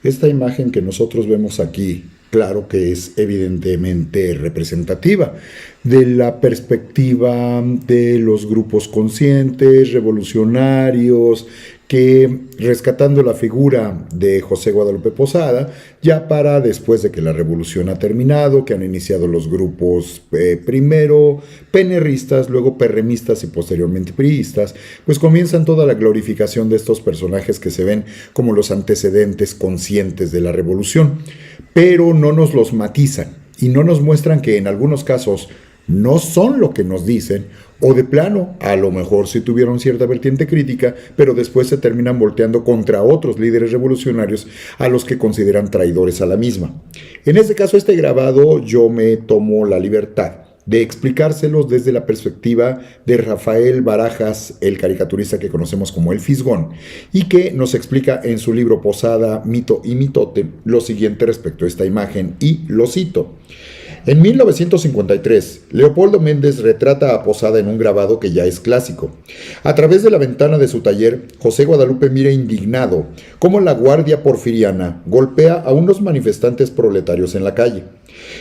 Esta imagen que nosotros vemos aquí, claro que es evidentemente representativa de la perspectiva de los grupos conscientes, revolucionarios, que rescatando la figura de José Guadalupe Posada, ya para después de que la revolución ha terminado, que han iniciado los grupos primero penerristas, luego perremistas y posteriormente priistas, pues comienzan toda la glorificación de estos personajes que se ven como los antecedentes conscientes de la revolución, pero no nos los matizan y no nos muestran que en algunos casos no son lo que nos dicen, o de plano, a lo mejor sí tuvieron cierta vertiente crítica, pero después se terminan volteando contra otros líderes revolucionarios a los que consideran traidores a la misma. En este caso, este grabado yo me tomo la libertad de explicárselos desde la perspectiva de Rafael Barajas, el caricaturista que conocemos como el Fisgón, y que nos explica en su libro Posada, Mito y Mitote lo siguiente respecto a esta imagen, y lo cito. En 1953, Leopoldo Méndez retrata a Posada en un grabado que ya es clásico. A través de la ventana de su taller, José Guadalupe mira indignado cómo la guardia porfiriana golpea a unos manifestantes proletarios en la calle.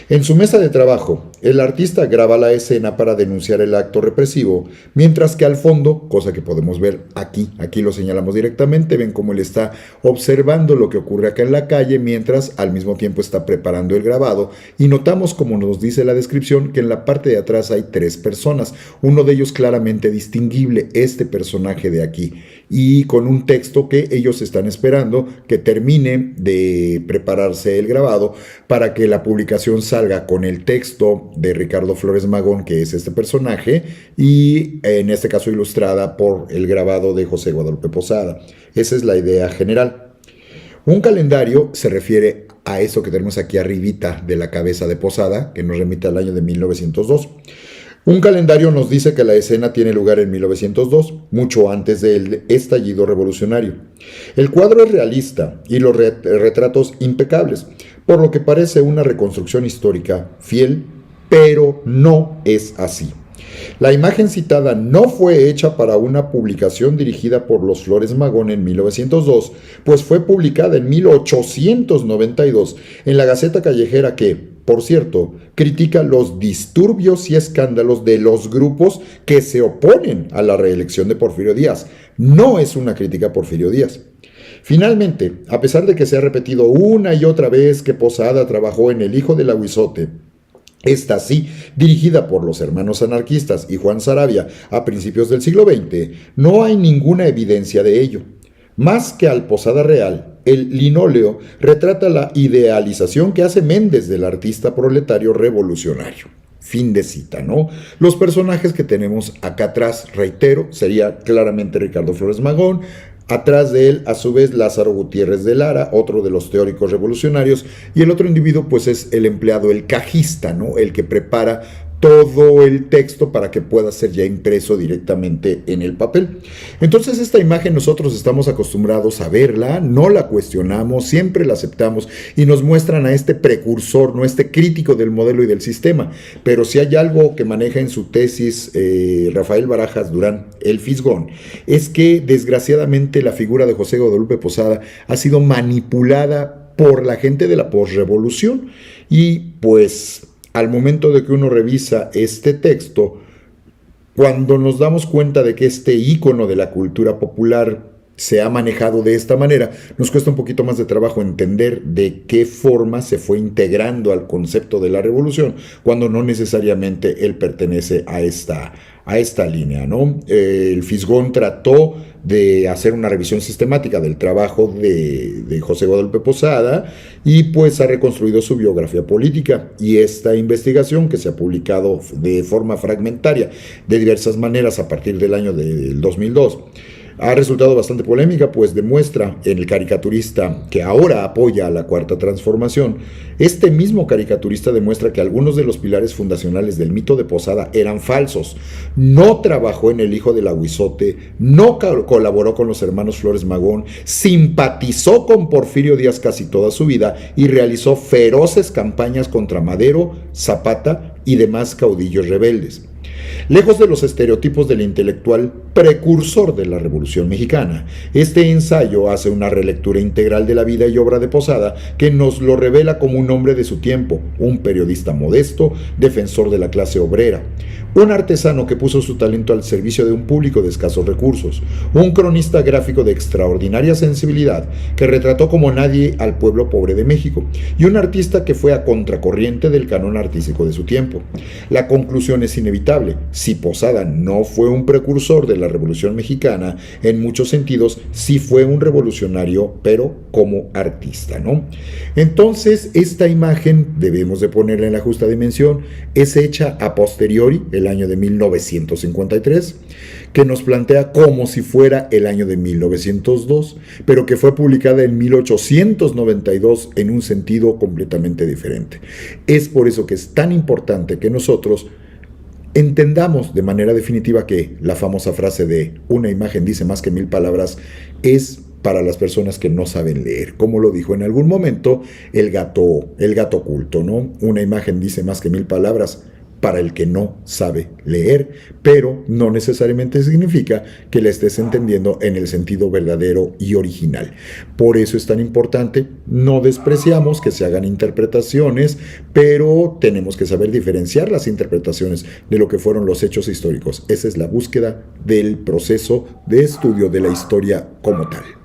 En su mesa de trabajo, el artista graba la escena para denunciar el acto represivo, mientras que al fondo, cosa que podemos ver aquí lo señalamos directamente, ven cómo él está observando lo que ocurre acá en la calle, mientras al mismo tiempo está preparando el grabado, y notamos, como nos dice la descripción, que en la parte de atrás hay 3 personas, uno de ellos claramente distinguible, este personaje de aquí, y con un texto que ellos están esperando que termine de prepararse el grabado para que la publicación salga con el texto de Ricardo Flores Magón, que es este personaje, y en este caso ilustrada por el grabado de José Guadalupe Posada. Esa es la idea general. Un calendario se refiere a eso que tenemos aquí arribita de la cabeza de Posada, que nos remite al año de 1902. Un calendario nos dice que la escena tiene lugar en 1902, mucho antes del estallido revolucionario. El cuadro es realista y los retratos impecables, por lo que parece una reconstrucción histórica fiel, pero no es así. La imagen citada no fue hecha para una publicación dirigida por los Flores Magón en 1902, pues fue publicada en 1892 en la Gaceta Callejera que, por cierto, critica los disturbios y escándalos de los grupos que se oponen a la reelección de Porfirio Díaz. No es una crítica a Porfirio Díaz. Finalmente, a pesar de que se ha repetido una y otra vez que Posada trabajó en El hijo del Aguizote, esta sí, dirigida por los hermanos anarquistas y Juan Saravia a principios del siglo XX, no hay ninguna evidencia de ello. Más que al Posada real, el linóleo retrata la idealización que hace Méndez del artista proletario revolucionario. Fin de cita, ¿no? Los personajes que tenemos acá atrás, reitero, sería claramente Ricardo Flores Magón. Atrás de él, a su vez, Lázaro Gutiérrez de Lara, otro de los teóricos revolucionarios, y el otro individuo, pues, es el empleado, el cajista, ¿no? El que prepara todo el texto para que pueda ser ya impreso directamente en el papel. Entonces, esta imagen nosotros estamos acostumbrados a verla, no la cuestionamos, siempre la aceptamos y nos muestran a este precursor, no este crítico del modelo y del sistema. Pero si hay algo que maneja en su tesis Rafael Barajas Durán, el Fisgón, es que desgraciadamente la figura de José Guadalupe Posada ha sido manipulada por la gente de la posrevolución y pues al momento de que uno revisa este texto, cuando nos damos cuenta de que este ícono de la cultura popular se ha manejado de esta manera, nos cuesta un poquito más de trabajo entender de qué forma se fue integrando al concepto de la revolución, cuando no necesariamente él pertenece a esta línea, ¿no? El Fisgón trató de hacer una revisión sistemática del trabajo de José Guadalupe Posada y pues ha reconstruido su biografía política, y esta investigación, que se ha publicado de forma fragmentaria de diversas maneras a partir del año del 2002, ha resultado bastante polémica, pues demuestra en el caricaturista que ahora apoya a la Cuarta Transformación. Este mismo caricaturista demuestra que algunos de los pilares fundacionales del mito de Posada eran falsos. No trabajó en El hijo del Aguizote, no colaboró con los hermanos Flores Magón, simpatizó con Porfirio Díaz casi toda su vida y realizó feroces campañas contra Madero, Zapata y demás caudillos rebeldes. Lejos de los estereotipos del intelectual precursor de la Revolución Mexicana. Este ensayo hace una relectura integral de la vida y obra de Posada que nos lo revela como un hombre de su tiempo, un periodista modesto, defensor de la clase obrera, un artesano que puso su talento al servicio de un público de escasos recursos, un cronista gráfico de extraordinaria sensibilidad que retrató como nadie al pueblo pobre de México, y un artista que fue a contracorriente del canon artístico de su tiempo. La conclusión es inevitable: si Posada no fue un precursor de la Revolución Mexicana, en muchos sentidos sí fue un revolucionario, pero como artista, ¿no? Entonces, esta imagen, debemos de ponerla en la justa dimensión, es hecha a posteriori, el año de 1953, que nos plantea como si fuera el año de 1902, pero que fue publicada en 1892 en un sentido completamente diferente. Es por eso que es tan importante que nosotros entendamos de manera definitiva que la famosa frase de una imagen dice más que 1000 palabras es para las personas que no saben leer. Como lo dijo en algún momento el gato oculto, ¿no? Una imagen dice más que 1000 palabras para el que no sabe leer, pero no necesariamente significa que la estés entendiendo en el sentido verdadero y original. Por eso es tan importante, no despreciamos que se hagan interpretaciones, pero tenemos que saber diferenciar las interpretaciones de lo que fueron los hechos históricos. Esa es la búsqueda del proceso de estudio de la historia como tal.